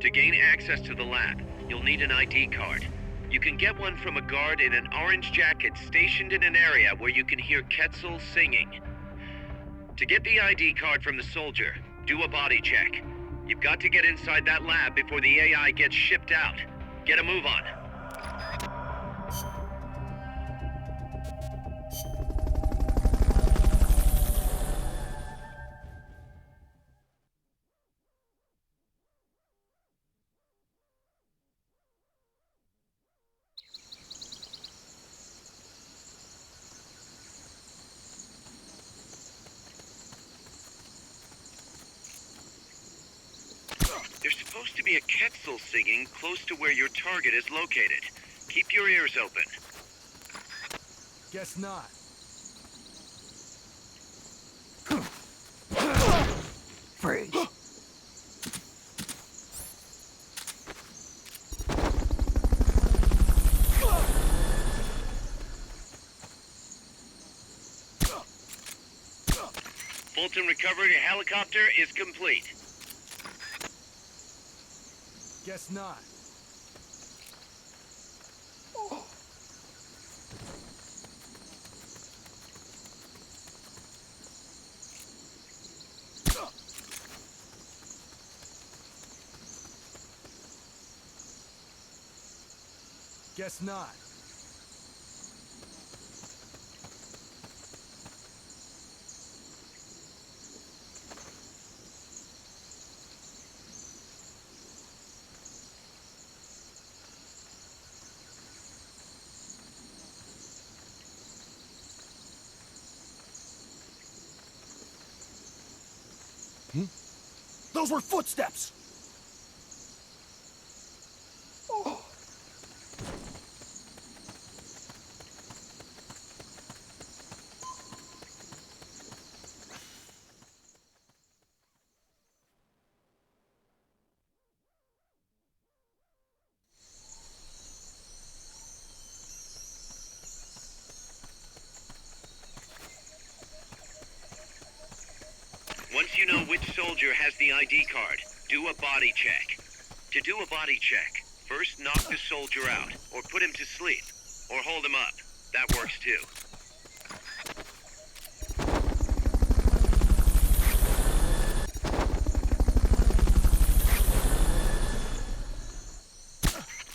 To gain access to the lab, you'll need an ID card. You can get one from a guard in an orange jacket stationed in an area where you can hear Quetzal singing. To get the ID card from the soldier, do a body check. You've got to get inside that lab before the AI gets shipped out. Get a move on. There's supposed to be a Quetzal singing close to where your target is located. Keep your ears open. Guess not. Freeze. Fulton recovery helicopter is complete. Guess not. Guess not. Those were footsteps! Once you know which soldier has the ID card, do a body check. To do a body check, first knock the soldier out, or put him to sleep, or hold him up. That works too.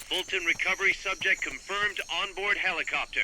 Fulton recovery subject confirmed onboard helicopter.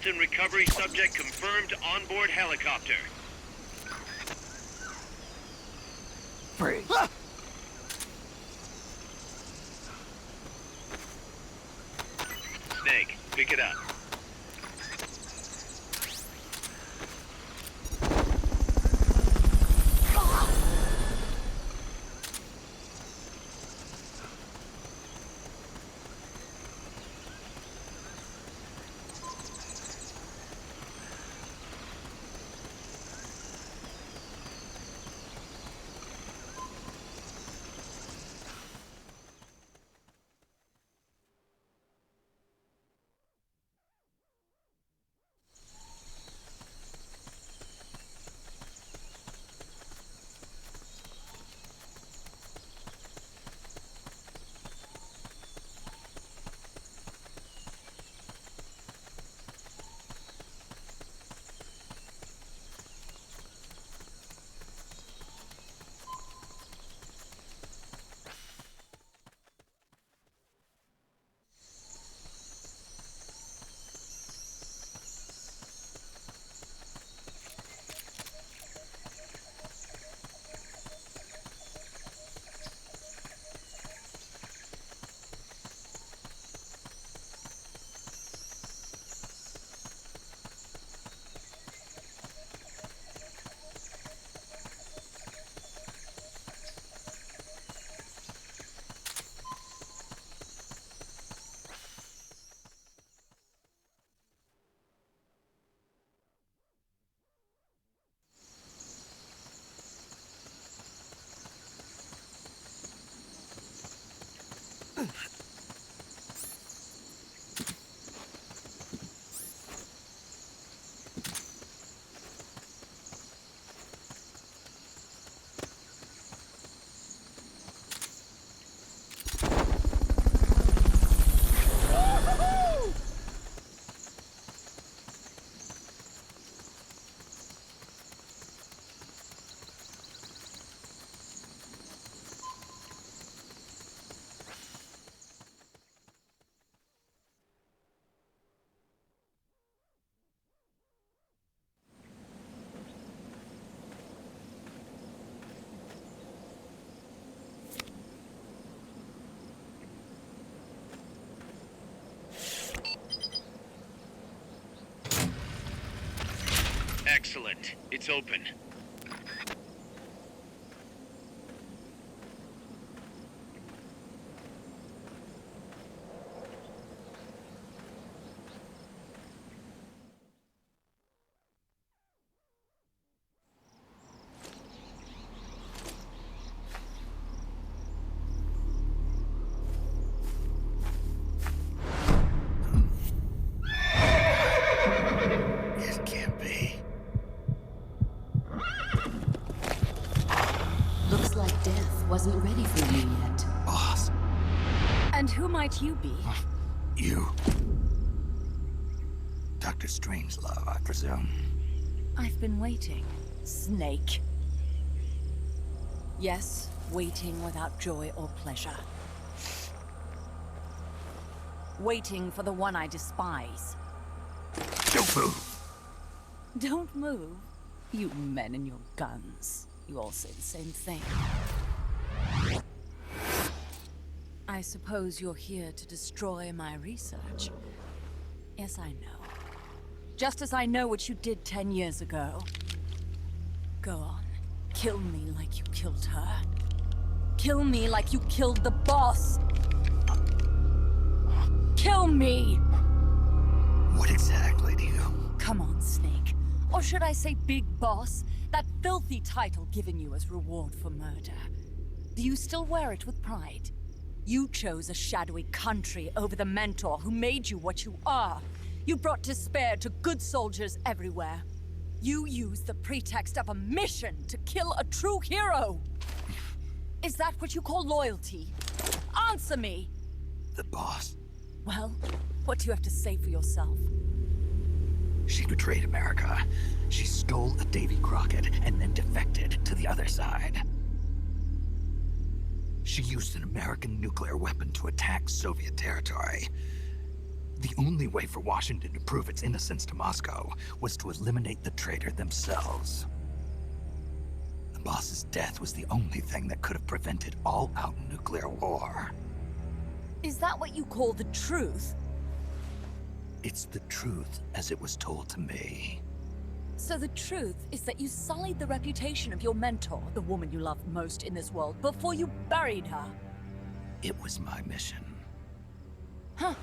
Wilson recovery subject confirmed onboard helicopter. Free. Snake, pick it up. Excellent. It's open. It can't be. Looks like death wasn't ready for you yet. Boss, And who might you be? you. Dr. Strangelove, I presume. I've been waiting, Snake. Yes, waiting without joy or pleasure. Waiting for the one I despise. Don't move. Don't move. You men and your guns. You all say the same thing. I suppose you're here to destroy my research. Yes, I know. Just as I know what you did 10 years ago. Go on. Kill me like you killed her. Kill me like you killed the boss. Kill me! What exactly do you... Come on, Snake. Or should I say Big Boss? That filthy title given you as reward for murder. Do you still wear it with pride? You chose a shadowy country over the mentor who made you what you are. You brought despair to good soldiers everywhere. You used the pretext of a mission to kill a true hero. Is that what you call loyalty? Answer me! The boss. Well, what do you have to say for yourself? She betrayed America. She stole a Davy Crockett and then defected to the other side. She used an American nuclear weapon to attack Soviet territory. The only way for Washington to prove its innocence to Moscow was to eliminate the traitor themselves. The boss's death was the only thing that could have prevented all-out nuclear war. Is that what you call the truth? It's the truth as it was told to me. So the truth is that you sullied the reputation of your mentor, the woman you loved most in this world, before you buried her. It was my mission. Huh.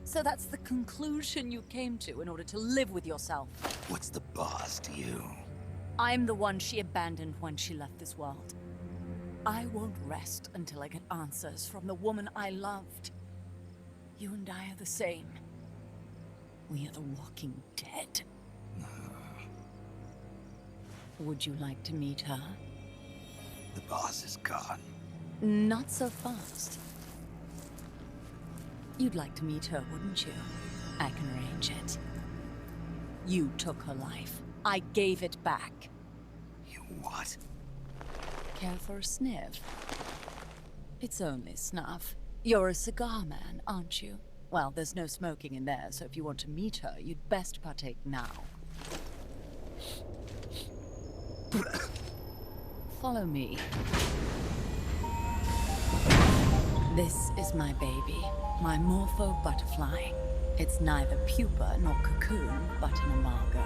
So that's the conclusion you came to in order to live with yourself. What's the boss to you? I'm the one she abandoned when she left this world. I won't rest until I get answers from the woman I loved. You and I are the same. We are the walking dead. Would you like to meet her? The boss is gone. Not so fast. You'd like to meet her, wouldn't you? I can arrange it. You took her life. I gave it back. You what? Care for a sniff? It's only snuff. You're a cigar man, aren't you? Well, there's no smoking in there, so if you want to meet her, you'd best partake now. Follow me. This is my baby, my Morpho butterfly. It's neither pupa nor cocoon, but an imago.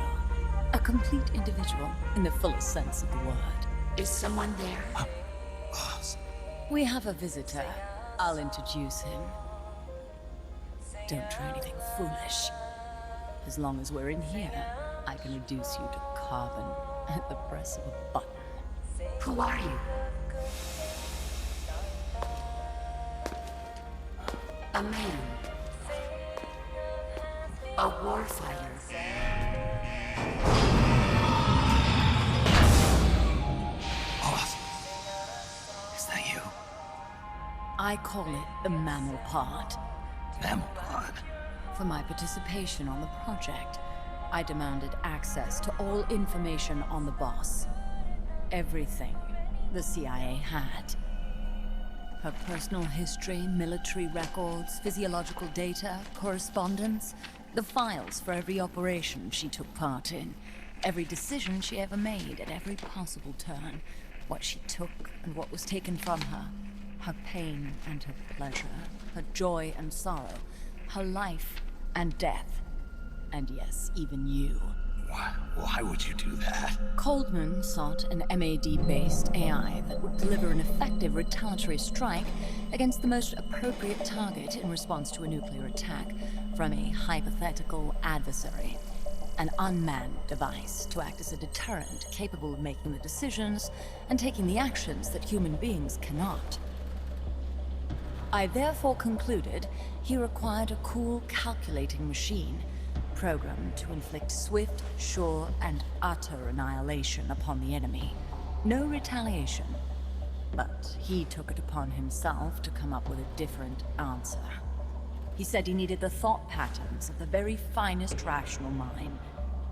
A complete individual, in the fullest sense of the word. Is someone there? Boss. We have a visitor. I'll introduce him. Don't try anything foolish. As long as we're in here, I can reduce you to carbon at the press of a button. Who are you? A man. A warfighter. Boss. Is that you? I call it the mammal pod. Mammal pod. For my participation on the project, I demanded access to all information on the boss. Everything the CIA had. Her personal history, military records, physiological data, correspondence, the files for every operation she took part in, every decision she ever made at every possible turn, what she took and what was taken from her, her pain and her pleasure, her joy and sorrow, her life and death, and yes, even you. Why would you do that? Coldman sought an MAD-based AI that would deliver an effective retaliatory strike against the most appropriate target in response to a nuclear attack from a hypothetical adversary. An unmanned device to act as a deterrent capable of making the decisions and taking the actions that human beings cannot. I therefore concluded he required a cool, calculating machine programmed to inflict swift, sure, and utter annihilation upon the enemy. No retaliation. But he took it upon himself to come up with a different answer. He said he needed the thought patterns of the very finest rational mind,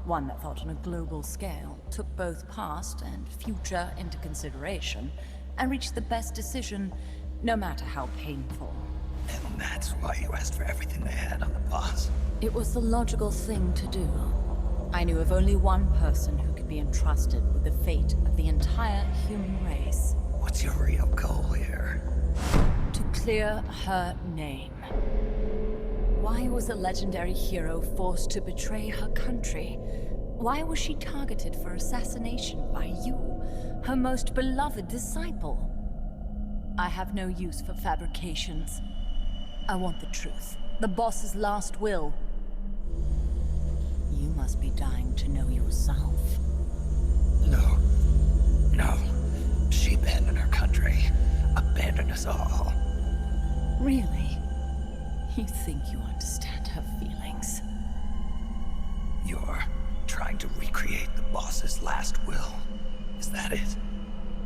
one that thought on a global scale, took both past and future into consideration, and reached the best decision, no matter how painful. And that's why you asked for everything they had on the boss. It was the logical thing to do. I knew of only one person who could be entrusted with the fate of the entire human race. What's your real goal here? To clear her name. Why was a legendary hero forced to betray her country? Why was she targeted for assassination by you, her most beloved disciple? I have no use for fabrications. I want the truth. The boss's last will. You must be dying to know yourself. No. No. She abandoned her country. Abandoned us all. Really? You think you understand her feelings? You're trying to recreate the boss's last will. Is that it?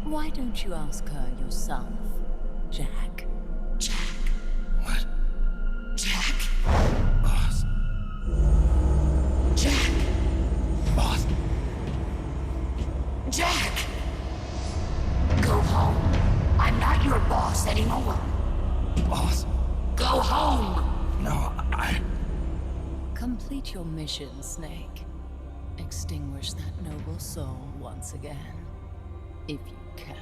Why don't you ask her yourself, Jack? Jack. What? Jack. Boss. Jack. Boss. Jack. Go home. I'm not your boss anymore. Boss. Go home. No, Complete your mission, Snake. Extinguish that noble soul once again, if you can.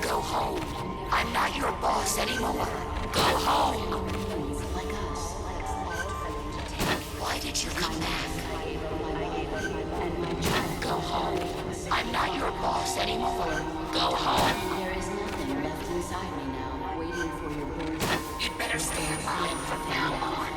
Go home. I'm not your boss anymore. Go home. Why did you come back? Go home. I'm not your boss anymore. Go home. There is nothing left inside me now, waiting for your birth. You'd better stay alive from now on.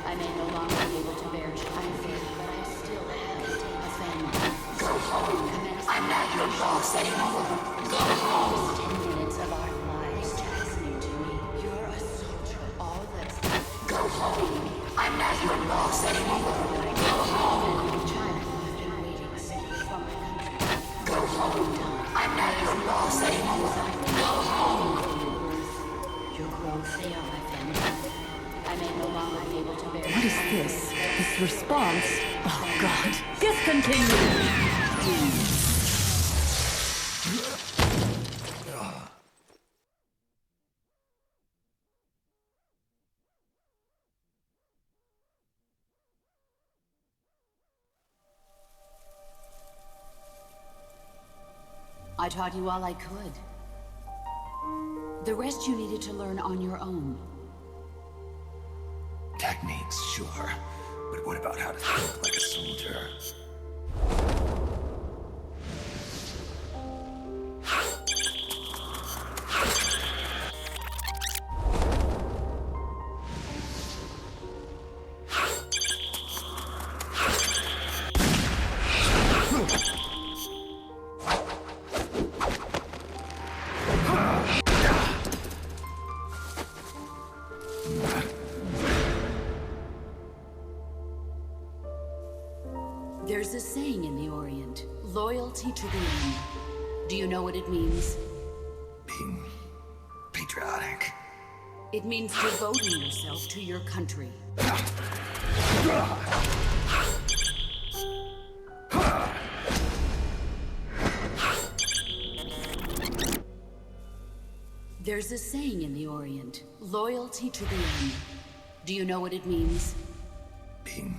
I may no longer be able to bear childbearing, but I still have a family. Go home. I'm not your boss anymore. Go home. 10 minutes of our lives listening to me. You're a soldier. All that's Go home. I'm not your boss anymore. Go home. child I've been waiting for my country. Go home. I'm not your boss anymore. Go home. Your growth, they are my family. I may no longer be able to bear. What is this? This response? Oh god. Discontinue! I taught you all I could. The rest you needed to learn on your own. Techniques, sure. But what about how to think like a soldier? There's a saying in the Orient, loyalty to the end. Do you know what it means? Being patriotic. It means devoting yourself to your country. There's a saying in the Orient, loyalty to the end. Do you know what it means? Being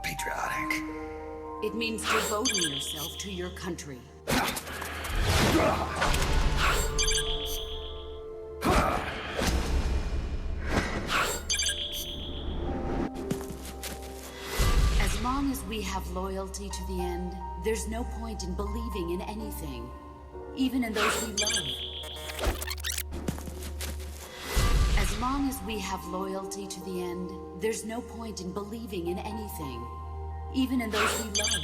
patriotic. It means devoting yourself to your country. As long as we have loyalty to the end, there's no point in believing in anything, even in those we love. As long as we have loyalty to the end, there's no point in believing in anything, even in those we love.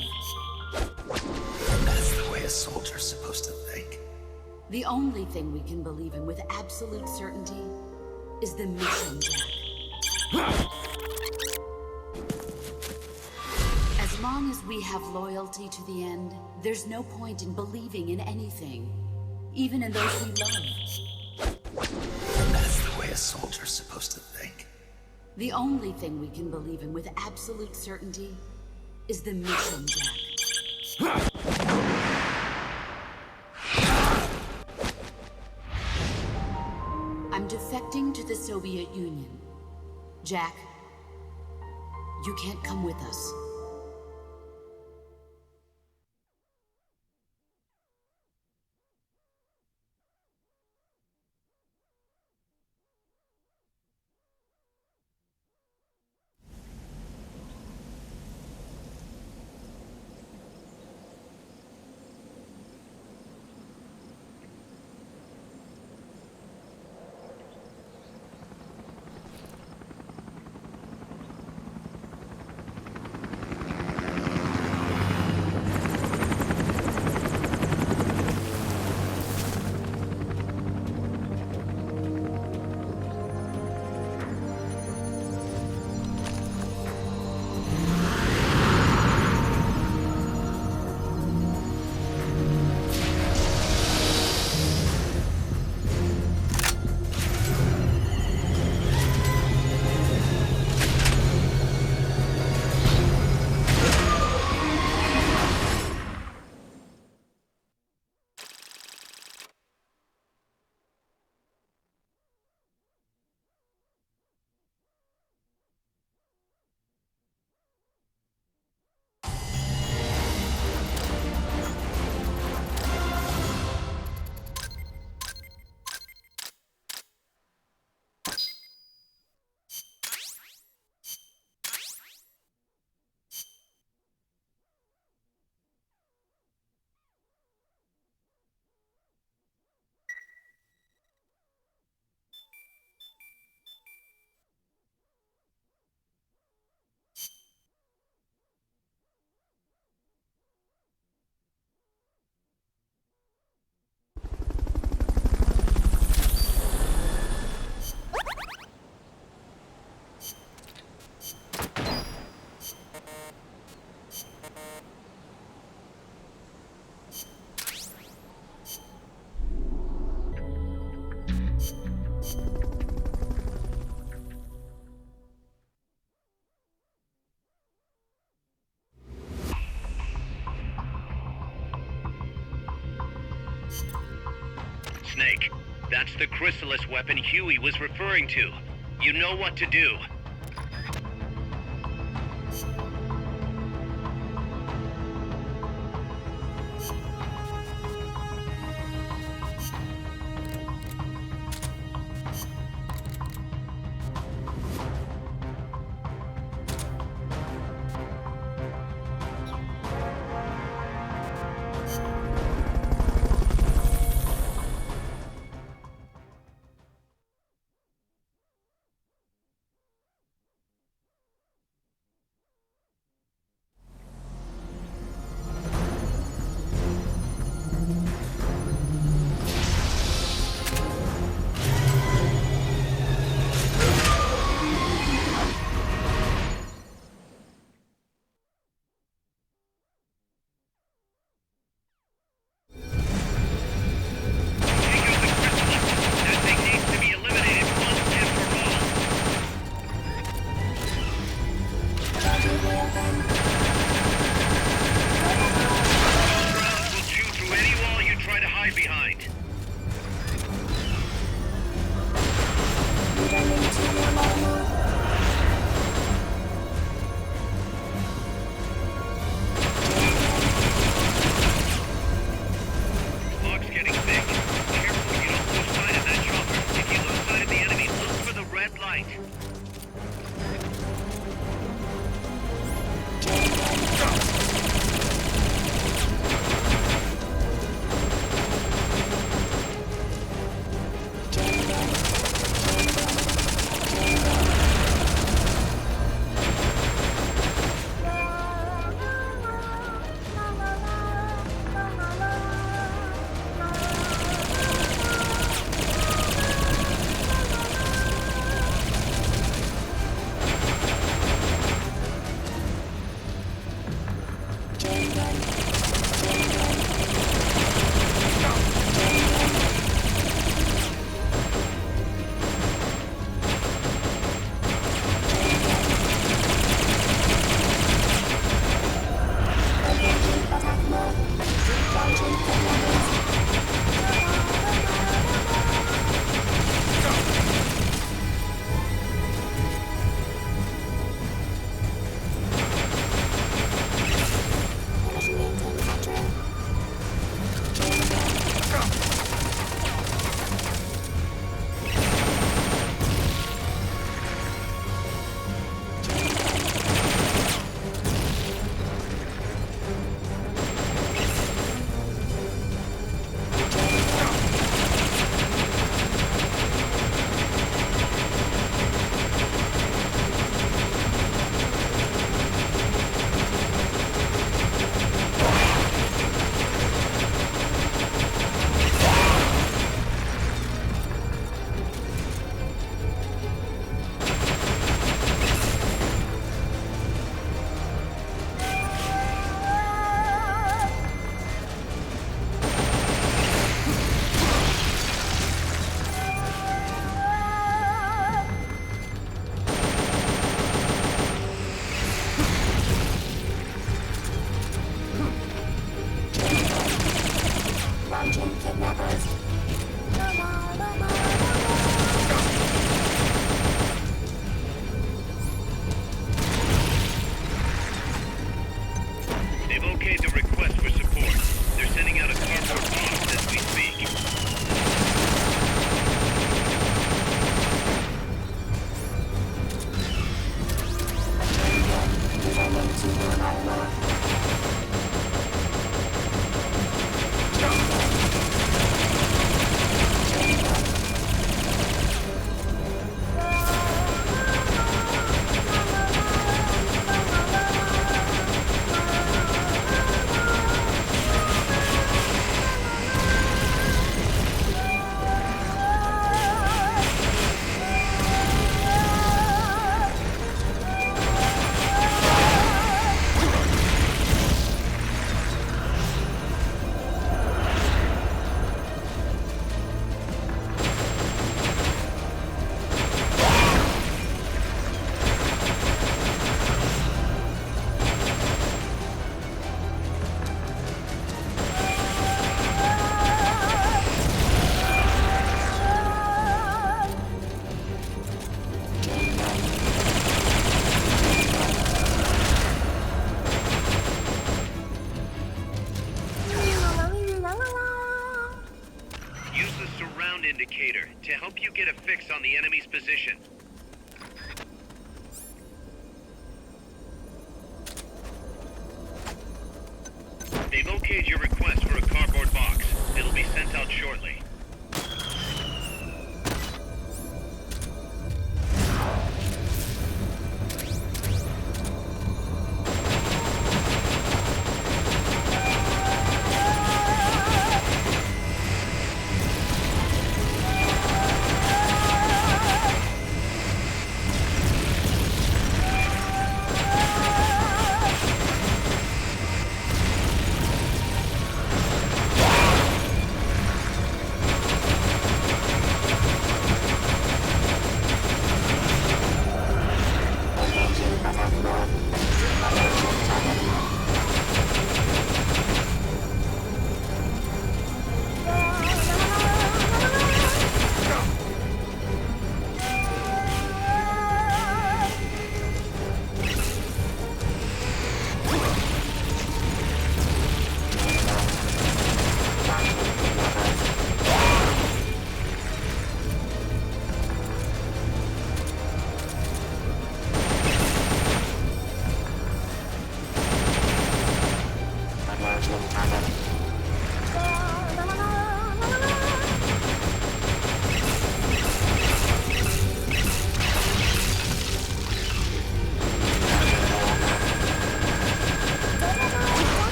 That's the way a soldier's supposed to think. The only thing we can believe in with absolute certainty is the mission, Jack. As long as we have loyalty to the end, there's no point in believing in anything, even in those we love. That's the way a soldier's supposed to think. The only thing we can believe in with absolute certainty is the mission, Jack. I'm defecting to the Soviet Union. Jack, you can't come with us. That's the Chrysalis weapon Huey was referring to. You know what to do. sound indicator to help you get a fix on the enemy's position. They've okayed your request for a cardboard box. It'll be sent out shortly.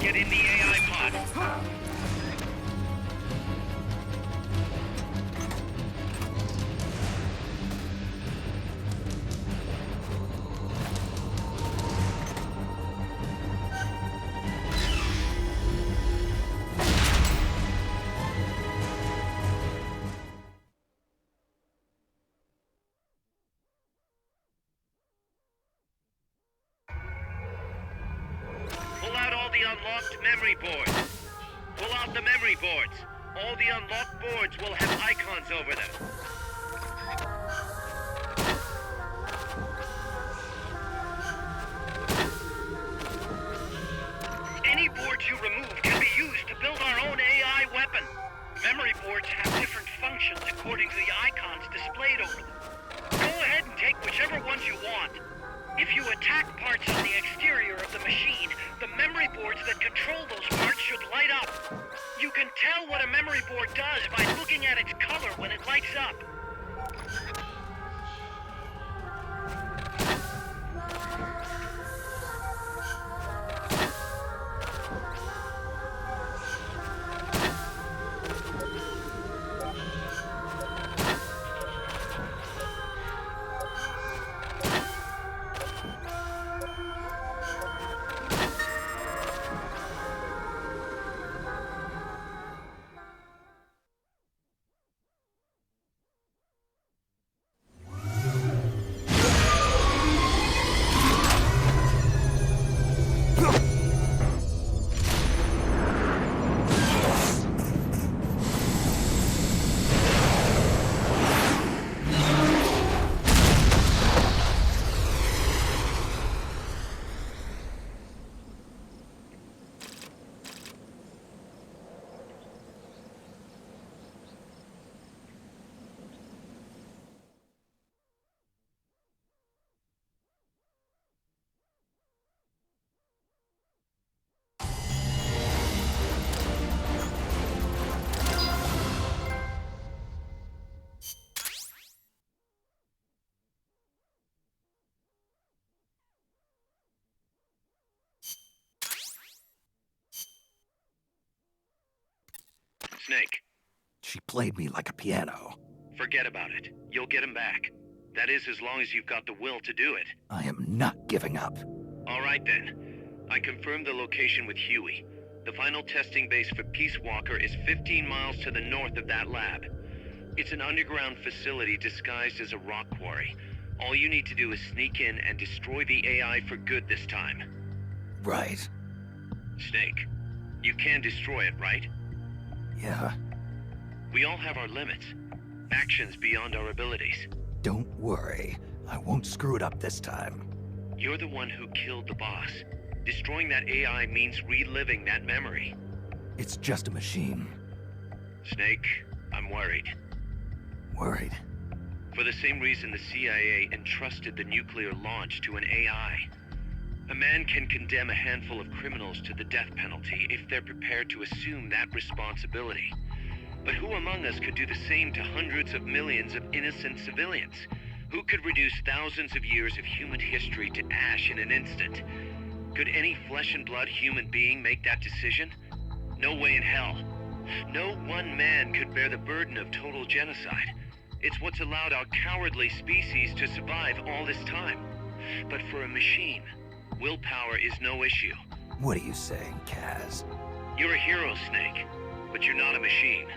Get in the AI pod. Pull out all the unlocked memory boards. Pull out the memory boards. All the unlocked boards will have icons over them. Any boards you remove can be used to build our own AI weapon. Memory boards have different functions according to the icons displayed over them. Go ahead and take whichever ones you want. If you attack parts on the exterior of the machine, the memory boards that control those parts should light up. You can tell what a memory board does by looking at its color when it lights up. Snake, She played me like a piano. forget about it. You'll get him back. That is, as long as you've got the will to do it. I am not giving up. All right then. I confirmed the location with Huey. The final testing base for Peace Walker is 15 miles to the north of that lab. It's an underground facility disguised as a rock quarry. All you need to do is sneak in and destroy the AI for good this time. Right. Snake, you can destroy it, right? Yeah. We all have our limits. Actions beyond our abilities. Don't worry. I won't screw it up this time. You're the one who killed the boss. Destroying that AI means reliving that memory. It's just a machine. Snake, I'm worried. Worried. For the same reason the CIA entrusted the nuclear launch to an AI. A man can condemn a handful of criminals to the death penalty if they're prepared to assume that responsibility. But who among us could do the same to hundreds of millions of innocent civilians? Who could reduce thousands of years of human history to ash in an instant? Could any flesh and blood human being make that decision? No way in hell. No one man could bear the burden of total genocide. It's what's allowed our cowardly species to survive all this time. But for a machine, willpower is no issue. What are you saying, Kaz? You're a hero, Snake, but you're not a machine.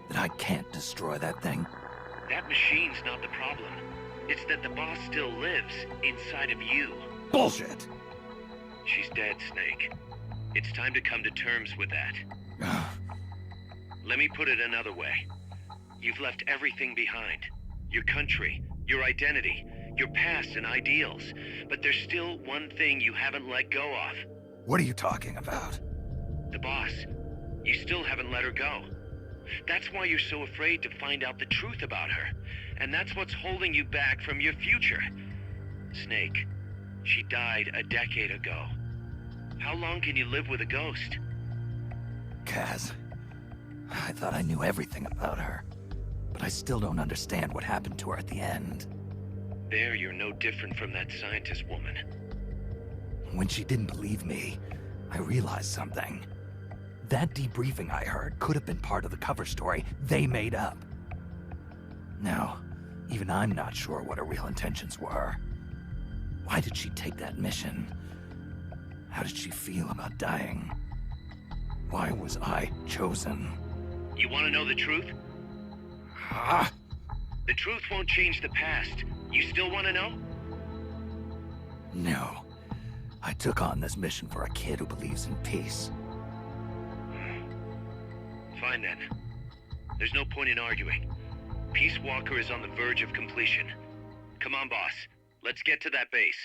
That I can't destroy that thing? That machine's not the problem. It's that the boss still lives inside of you. Bullshit! She's dead, Snake. It's time to come to terms with that. Let me put it another way. You've left everything behind. Your country, your identity, your past and ideals. But there's still one thing you haven't let go of. What are you talking about? The boss. You still haven't let her go. That's why you're so afraid to find out the truth about her. And that's what's holding you back from your future. Snake, she died a decade ago. How long can you live with a ghost? Kaz, I thought I knew everything about her. But I still don't understand what happened to her at the end. There, you're no different from that scientist woman. When she didn't believe me, I realized something. That debriefing I heard could have been part of the cover story they made up. Now, even I'm not sure what her real intentions were. Why did she take that mission? How did she feel about dying? Why was I chosen? You want to know the truth? Ah! The truth won't change the past. You still want to know? No. I took on this mission for a kid who believes in peace. Fine then. There's no point in arguing. Peace Walker is on the verge of completion. Come on, boss. Let's get to that base.